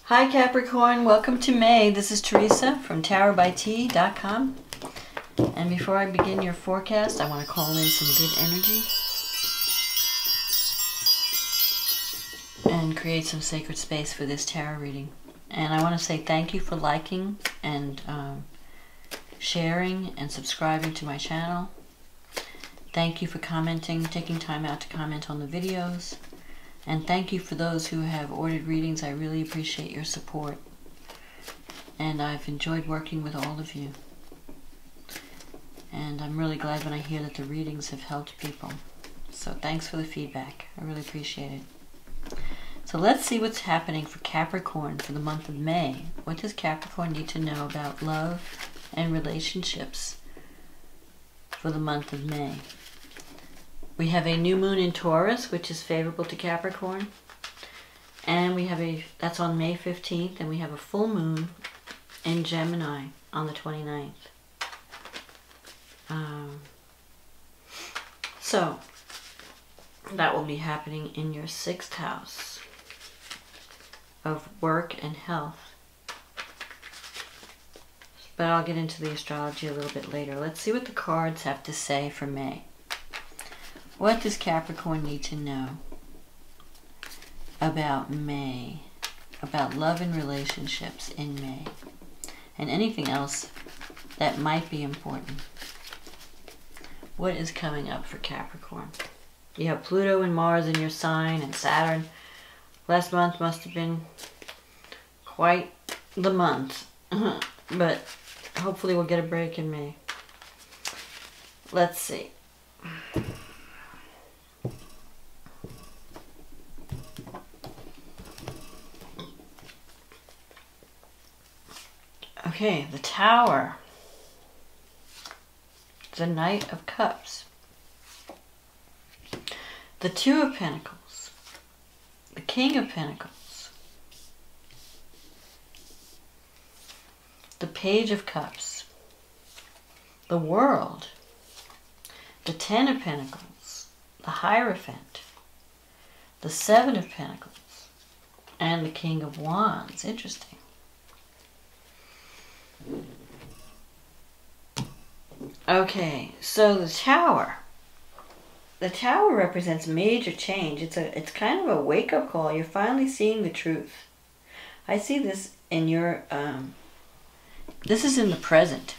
Hi Capricorn, welcome to May. This is Teresa from tarotbyt.com. And before I begin your forecast, I want to call in some good energy and create some sacred space for this tarot reading. And I want to say thank you for liking and sharing and subscribing to my channel. Thank you for commenting, taking time out to comment on the videos. And thank you for those who have ordered readings. I really appreciate your support. And I've enjoyed working with all of you. And I'm really glad when I hear that the readings have helped people. So thanks for the feedback. I really appreciate it. So let's see what's happening for Capricorn for the month of May. What does Capricorn need to know about love and relationships for the month of May? We have a new moon in Taurus, which is favorable to Capricorn. And we have that's on May 15th, and we have a full moon in Gemini on the 29th. So, that will be happening in your 6th house of work and health. But I'll get into the astrology a little bit later. Let's see what the cards have to say for May. What does Capricorn need to know about May, about love and relationships in May, and anything else that might be important? What is coming up for Capricorn? You have Pluto and Mars in your sign, and Saturn. Last month must have been quite the month, but hopefully we'll get a break in May. Let's see. Okay, the Tower, the Knight of Cups, the Two of Pentacles, the King of Pentacles, the Page of Cups, the World, the Ten of Pentacles, the Hierophant, the Seven of Pentacles, and the King of Wands. Interesting. Okay, so the Tower. The Tower represents major change. It's kind of a wake-up call. You're finally seeing the truth. I see this in your this is in the present.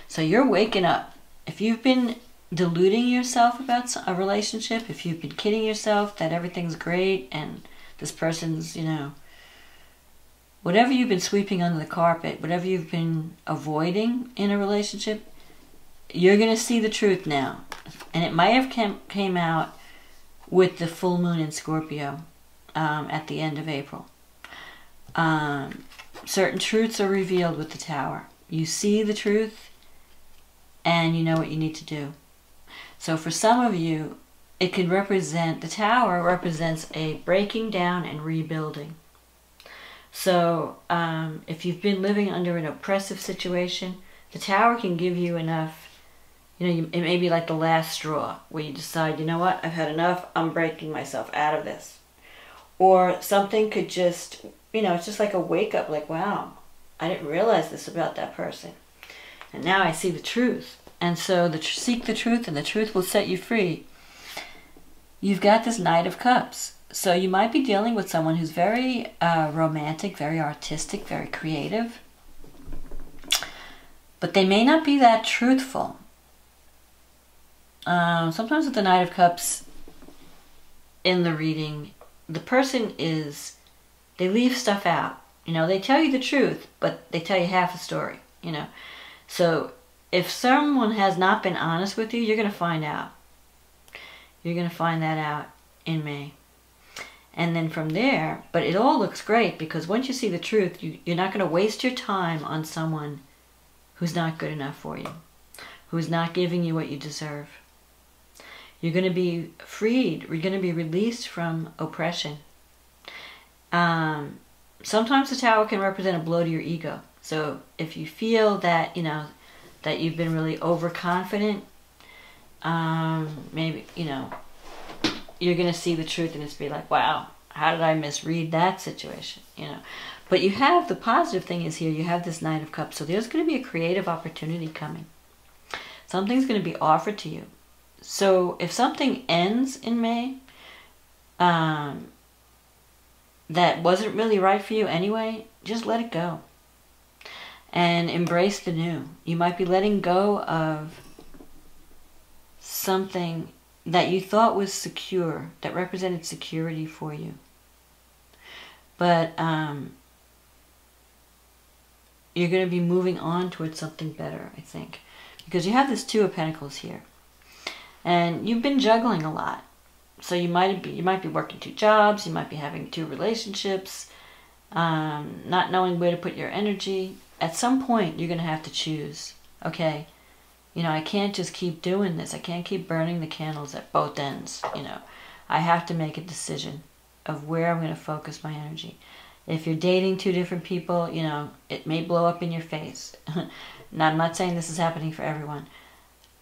So you're waking up. If you've been deluding yourself about a relationship, if you've been kidding yourself that everything's great and this person's, whatever you've been sweeping under the carpet, whatever you've been avoiding in a relationship, you're going to see the truth now. And it might have came out with the full moon in Scorpio at the end of April. Certain truths are revealed with the Tower. You see the truth and you know what you need to do. So for some of you, it could represent, the Tower represents a breaking down and rebuilding. So if you've been living under an oppressive situation, the Tower can give you enough, it may be like the last straw where you decide, you know what, I've had enough, I'm breaking myself out of this. Or something could just, it's just like a wake up, like, wow, I didn't realize this about that person. And now I see the truth. And so seek the truth and the truth will set you free. You've got this Knight of Cups. So you might be dealing with someone who's very romantic, very artistic, very creative. But they may not be that truthful. Sometimes with the Knight of Cups in the reading, the person they leave stuff out. They tell you the truth, but they tell you half the story, So if someone has not been honest with you, you're going to find out. You're going to find that out in May. And then from there, but it all looks great because once you see the truth, you're not going to waste your time on someone who's not good enough for you, who's not giving you what you deserve. You're going to be freed. You're going to be released from oppression. Sometimes the Tower can represent a blow to your ego. So if you feel that, that you've been really overconfident, maybe, you're going to see the truth and it's be like, wow, how did I misread that situation? But you have, the positive thing is here, you have this Knight of Cups. So there's going to be a creative opportunity coming. Something's going to be offered to you. So if something ends in May, that wasn't really right for you anyway, just let it go. And embrace the new. You might be letting go of something that you thought was secure, that represented security for you. But you're going to be moving on towards something better, I think. Because you have this Two of Pentacles here. And you've been juggling a lot. So you might be working 2 jobs, you might be having 2 relationships, not knowing where to put your energy. At some point, you're going to have to choose, okay? You know, I can't just keep doing this. I can't keep burning the candles at both ends, you know. I have to make a decision of where I'm going to focus my energy. If you're dating 2 different people, you know, it may blow up in your face. Now, I'm not saying this is happening for everyone.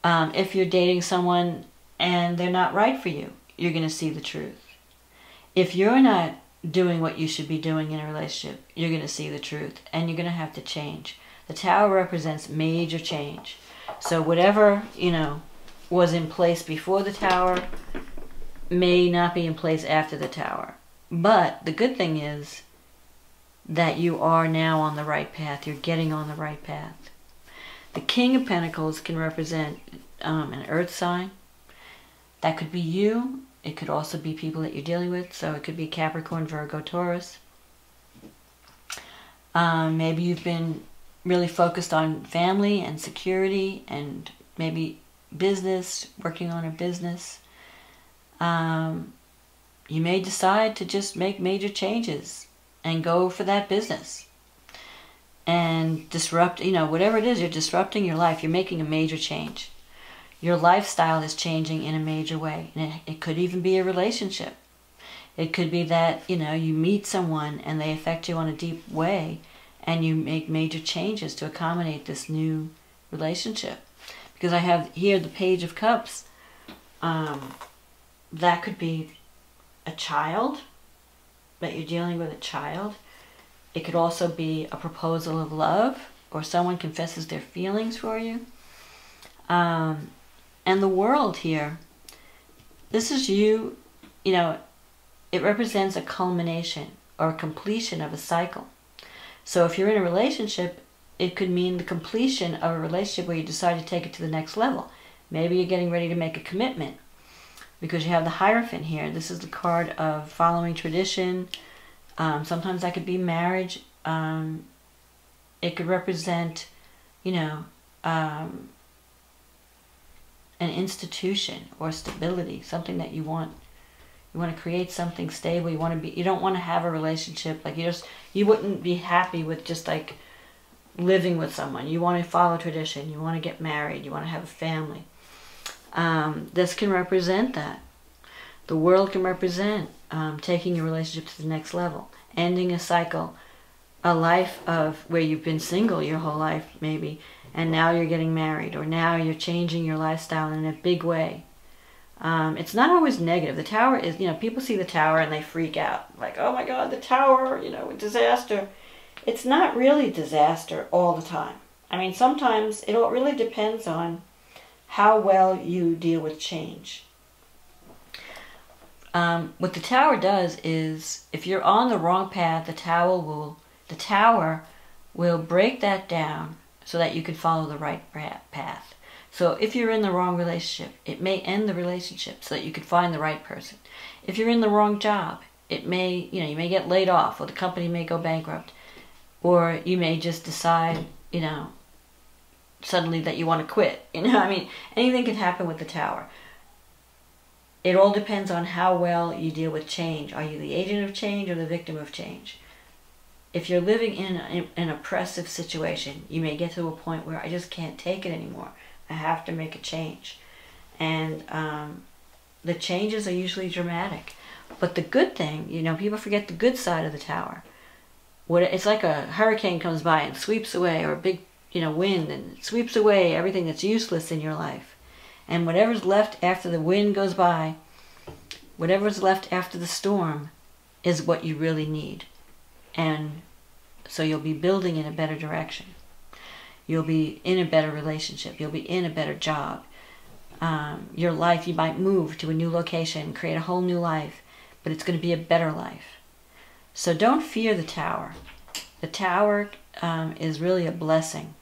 If you're dating someone and they're not right for you, you're going to see the truth. If you're not doing what you should be doing in a relationship, you're going to see the truth, and you're going to have to change. The Tower represents major change. So whatever, you know, was in place before the Tower may not be in place after the Tower. But the good thing is that you are now on the right path. You're getting on the right path. The King of Pentacles can represent an earth sign. That could be you. It could also be people that you're dealing with. So it could be Capricorn, Virgo, Taurus. Maybe you've been really focused on family and security and maybe business, working on a business. You may decide to just make major changes and go for that business. And disrupt, you know, whatever it is, you're disrupting your life. You're making a major change. Your lifestyle is changing in a major way. And it could even be a relationship. It could be that, you know, you meet someone and they affect you on a deep way and you make major changes to accommodate this new relationship. Because I have here the Page of Cups. That could be a child, that you're dealing with a child. It could also be a proposal of love, or someone confesses their feelings for you. And the World here, this is you, you know, it represents a culmination or a completion of a cycle. So if you're in a relationship, it could mean the completion of a relationship where you decide to take it to the next level. Maybe you're getting ready to make a commitment because you have the Hierophant here. This is the card of following tradition. Sometimes that could be marriage. It could represent, you know, an institution or stability, something that you want. You want to create something stable. You want to be. You don't want to have a relationship like you wouldn't be happy with just like living with someone. You want to follow tradition. You want to get married. You want to have a family. This can represent that. The World can represent taking your relationship to the next level, ending a cycle, a life of where you've been single your whole life maybe, and now you're getting married, or now you're changing your lifestyle in a big way. It's not always negative. The Tower is, you know, people see the Tower and they freak out. Like, oh my God, the Tower, you know, disaster. It's not really disaster all the time. I mean, sometimes it all really depends on how well you deal with change. What the Tower does is, if you're on the wrong path, the Tower will break that down so that you can follow the right path. So if you're in the wrong relationship, it may end the relationship so that you can find the right person. If you're in the wrong job, it may, you know, you may get laid off, or the company may go bankrupt, or you may just decide, you know, suddenly that you want to quit. You know, I mean, anything can happen with the Tower. It all depends on how well you deal with change. Are you the agent of change or the victim of change? If you're living in an oppressive situation, you may get to a point where I just can't take it anymore. I have to make a change. And the changes are usually dramatic. But the good thing, you know, people forget the good side of the Tower. It's like a hurricane comes by and sweeps away, or a big, you know, wind, and it sweeps away everything that's useless in your life. And whatever's left after the wind goes by, whatever's left after the storm is what you really need. And So you'll be building in a better direction. You'll be in a better relationship. You'll be in a better job. Your life, you might move to a new location, create a whole new life, but it's going to be a better life. So don't fear the Tower. The Tower is really a blessing.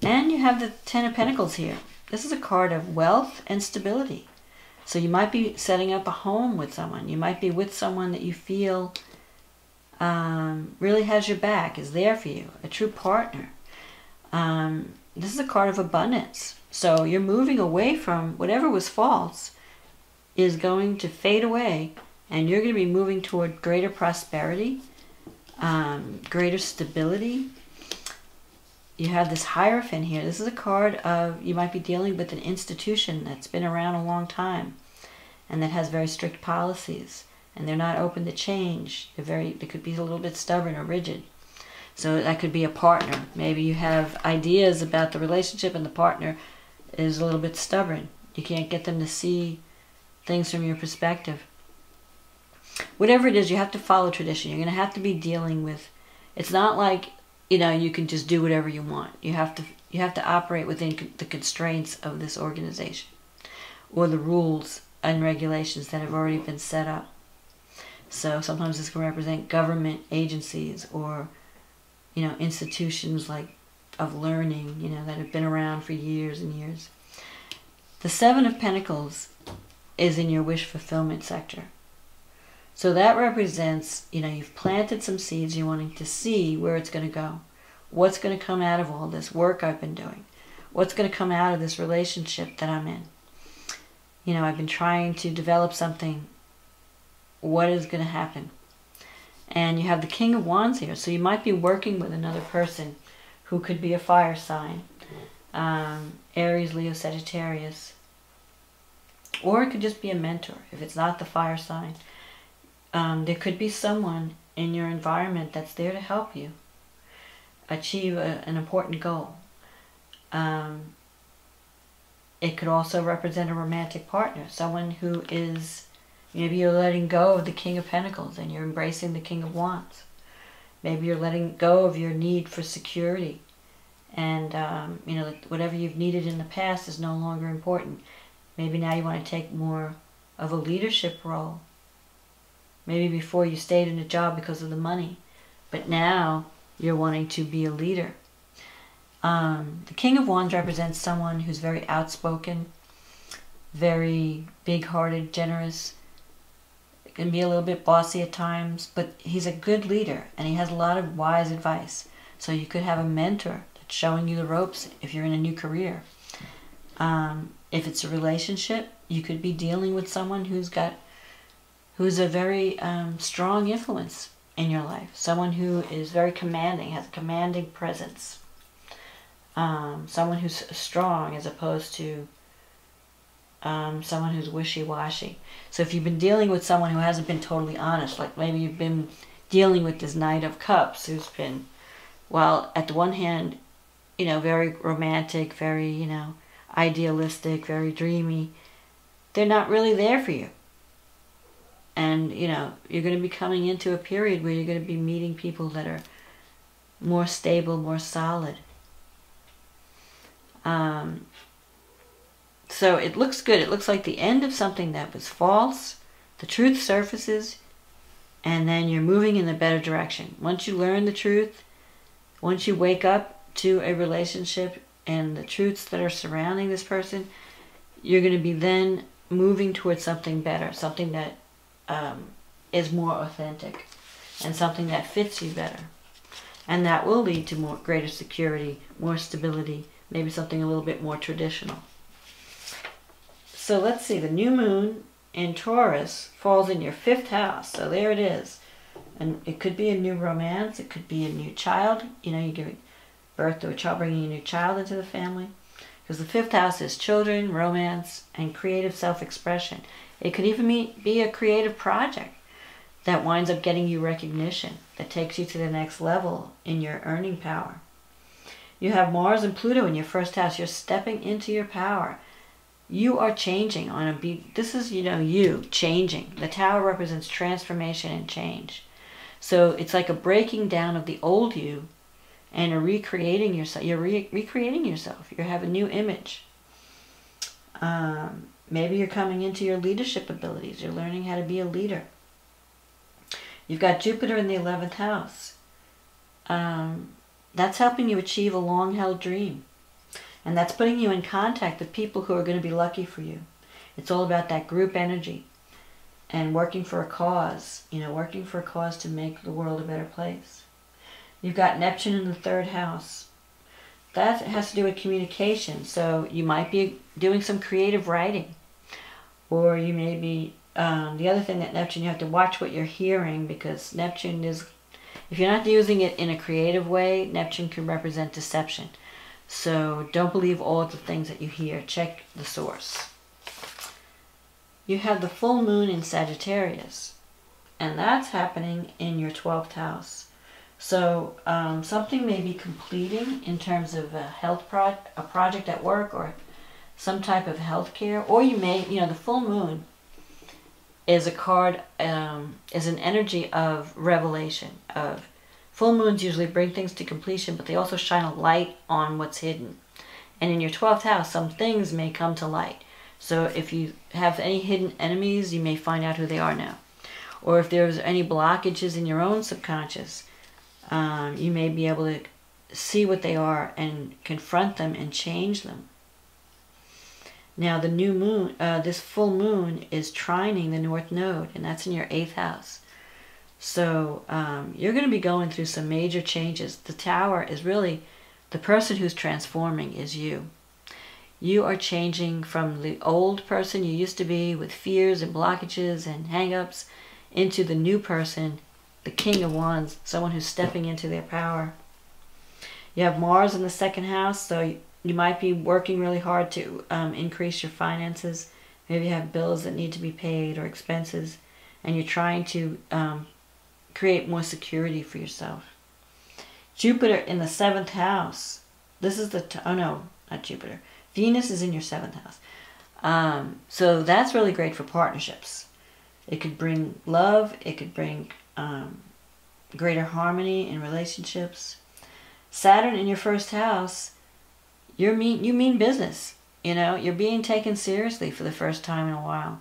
And you have the Ten of Pentacles here. This is a card of wealth and stability. So you might be setting up a home with someone. You might be with someone that you feel really has your back, is there for you, a true partner. This is a card of abundance. So you're moving away from whatever was false is going to fade away, and you're going to be moving toward greater prosperity, greater stability. You have this Hierophant here. This is a card of, you might be dealing with an institution that's been around a long time and that has very strict policies, and they're not open to change. They could be a little bit stubborn or rigid. So that could be a partner. Maybe you have ideas about the relationship and the partner is a little bit stubborn. You can't get them to see things from your perspective. Whatever it is, you have to follow tradition. You're going to have to be dealing with, it's not like, you can just do whatever you want. You have to operate within the constraints of this organization or the rules and regulations that have already been set up. So sometimes this can represent government agencies or, institutions like of learning, that have been around for years and years. The Seven of Pentacles is in your wish fulfillment sector. So that represents, you've planted some seeds, you're wanting to see where it's going to go. What's going to come out of all this work I've been doing? What's going to come out of this relationship that I'm in? I've been trying to develop something. What is going to happen? And you have the King of Wands here. So you might be working with another person who could be a fire sign. Aries, Leo, Sagittarius. Or it could just be a mentor if it's not the fire sign. There could be someone in your environment that's there to help you achieve an important goal. It could also represent a romantic partner, someone who is, maybe you're letting go of the King of Pentacles and you're embracing the King of Wands. Maybe you're letting go of your need for security, and whatever you've needed in the past is no longer important. Maybe now you want to take more of a leadership role. Maybe before you stayed in a job because of the money, but now you're wanting to be a leader. The King of Wands represents someone who's very outspoken, very big-hearted, generous. It can be a little bit bossy at times, but he's a good leader and he has a lot of wise advice. So you could have a mentor that's showing you the ropes if you're in a new career. If it's a relationship, you could be dealing with someone who's a very strong influence in your life. Someone who is very commanding, has a commanding presence. Someone who's strong as opposed to someone who's wishy-washy. So if you've been dealing with someone who hasn't been totally honest, like maybe you've been dealing with this Knight of Cups who's been, well, at the one hand, very romantic, very, idealistic, very dreamy. They're not really there for you. And, you're going to be coming into a period where you're going to be meeting people that are more stable, more solid. So it looks good. It looks like the end of something that was false. The truth surfaces, and then you're moving in a better direction. Once you learn the truth, once you wake up to a relationship and the truths that are surrounding this person, you're going to be then moving towards something better, something that is more authentic and something that fits you better. And that will lead to greater security, more stability, maybe something a little bit more traditional. So let's see, the new moon in Taurus falls in your 5th house. So there it is. And it could be a new romance. It could be a new child. You give birth to a child, bringing a new child into the family. Because the 5th house is children, romance, and creative self-expression. It could even be a creative project that winds up getting you recognition, that takes you to the next level in your earning power. You have Mars and Pluto in your 1st house. You're stepping into your power. You are changing on a beat. This is, you changing. The Tower represents transformation and change. So it's like a breaking down of the old you and a recreating yourself. You're recreating yourself. You have a new image. Maybe you're coming into your leadership abilities. You're learning how to be a leader. You've got Jupiter in the 11th house. That's helping you achieve a long-held dream. And that's putting you in contact with people who are going to be lucky for you. It's all about that group energy and working for a cause. You know, working for a cause to make the world a better place. You've got Neptune in the 3rd house. That has to do with communication. So you might be doing some creative writing. Or you may be, the other thing that Neptune, you have to watch what you're hearing, because Neptune is, if you're not using it in a creative way, Neptune can represent deception. So don't believe all of the things that you hear. Check the source. You have the full moon in Sagittarius, and that's happening in your 12th house. So something may be completing in terms of a a project at work, or some type of health care, or you may, you know, the full moon is a card, is an energy of revelation. Of full moons usually bring things to completion, but they also shine a light on what's hidden. And in your 12th house, some things may come to light. So if you have any hidden enemies, you may find out who they are now. Or if there's any blockages in your own subconscious, you may be able to see what they are and confront them and change them. Now the new moon, this full moon is trining the North Node, and that's in your 8th house. So you're going to be going through some major changes. The Tower is really, the person who's transforming is you. You are changing from the old person you used to be with fears and blockages and hang-ups into the new person, the King of Wands, someone who's stepping into their power. You have Mars in the 2nd house, so you might be working really hard to increase your finances. Maybe you have bills that need to be paid or expenses, and you're trying to create more security for yourself. Jupiter in the 7th house. This is the, oh no, not Jupiter. Venus is in your 7th house. So that's really great for partnerships. It could bring love. It could bring greater harmony in relationships. Saturn in your 1st house, you mean business. You know, you're being taken seriously for the first time in a while.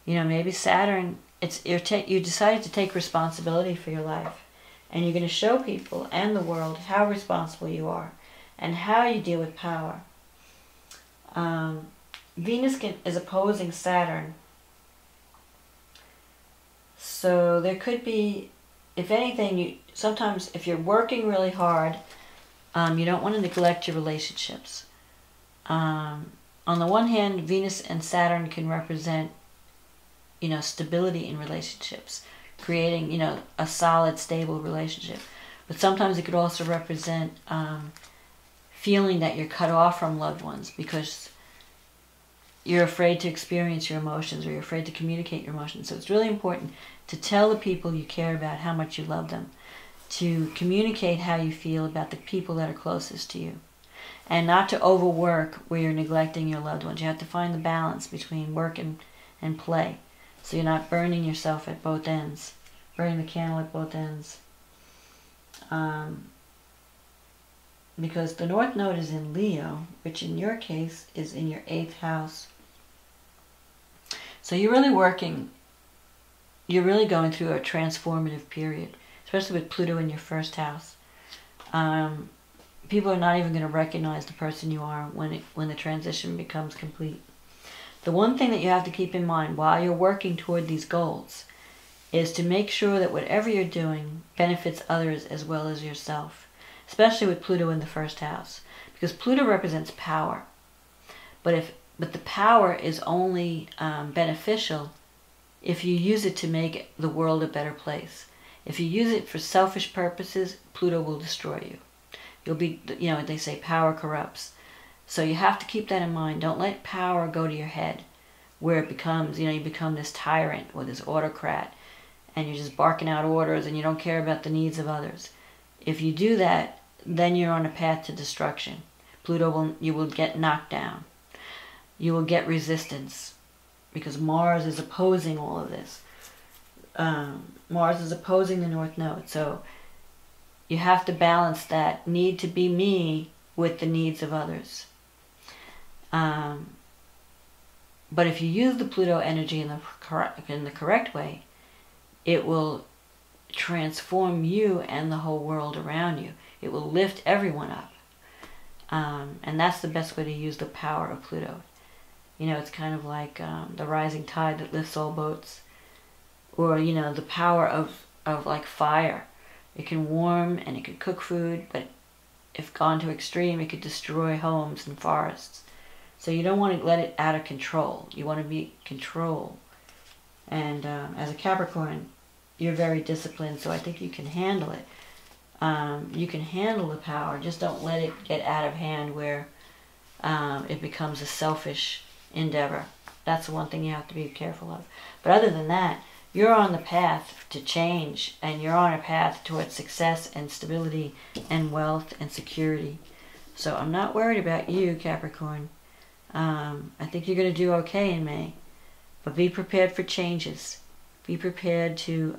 You know, maybe Saturn, you decided to take responsibility for your life. And you're going to show people and the world how responsible you are and how you deal with power. Venus is opposing Saturn. So there could be, if anything, sometimes if you're working really hard, you don't want to neglect your relationships. On the one hand, Venus and Saturn can represent, you know, stability in relationships, creating, you know, a solid, stable relationship. But sometimes it could also represent feeling that you're cut off from loved ones because you're afraid to experience your emotions, or you're afraid to communicate your emotions. So it's really important to tell the people you care about how much you love them, to communicate how you feel about the people that are closest to you, and not to overwork where you're neglecting your loved ones. You have to find the balance between work and play, so you're not burning yourself at both ends, burning the candle at both ends. Because the North Node is in Leo, which in your case is in your 8th house. So you're really working, you're really going through a transformative period, especially with Pluto in your 1st house. People are not even going to recognize the person you are when the transition becomes complete. The one thing that you have to keep in mind while you're working toward these goals is to make sure that whatever you're doing benefits others as well as yourself, especially with Pluto in the 1st house, because Pluto represents power. But the power is only beneficial if you use it to make the world a better place. If you use it for selfish purposes, Pluto will destroy you. You'll be, you know, they say power corrupts. So you have to keep that in mind. Don't let power go to your head where it becomes, you know, you become this tyrant or this autocrat and you're just barking out orders and you don't care about the needs of others. If you do that, then you're on a path to destruction. You will get knocked down. You will get resistance because Mars is opposing all of this. Mars is opposing the North Node. So you have to balance that need to be me with the needs of others. But if you use the Pluto energy in the correct way, it will transform you and the whole world around you. It will lift everyone up. And that's the best way to use the power of Pluto. You know, it's kind of like the rising tide that lifts all boats. Or, you know, the power of like fire. It can warm and it can cook food, but if gone to extreme, it could destroy homes and forests. So you don't want to let it out of control. You want to be in control. And as a Capricorn, you're very disciplined, so I think you can handle it. You can handle the power, just don't let it get out of hand where it becomes a selfish endeavor. That's the one thing you have to be careful of. But other than that, you're on the path to change, and you're on a path towards success and stability and wealth and security. So I'm not worried about you, Capricorn. I think you're going to do okay in May. But be prepared for changes. Be prepared to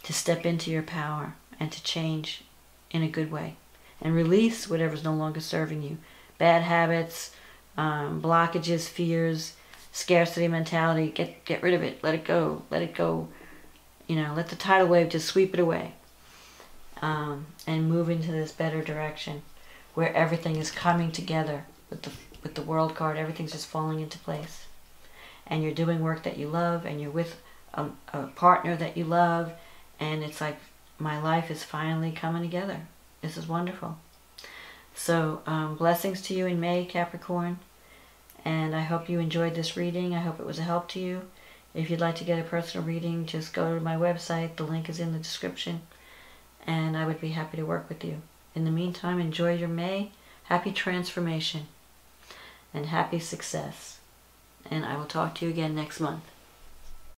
step into your power and to change in a good way. And release whatever's no longer serving you. Bad habits, blockages, fears, scarcity mentality. Get rid of it. Let it go. Let it go. You know, let the tidal wave just sweep it away. And move into this better direction where everything is coming together. With the World card, everything's just falling into place. And you're doing work that you love, and you're with a partner that you love, and it's like, my life is finally coming together. This is wonderful. So, blessings to you in May, Capricorn. And I hope you enjoyed this reading. I hope it was a help to you. If you'd like to get a personal reading, just go to my website. The link is in the description. And I would be happy to work with you. In the meantime, enjoy your May. Happy transformation. And happy success. And I will talk to you again next month.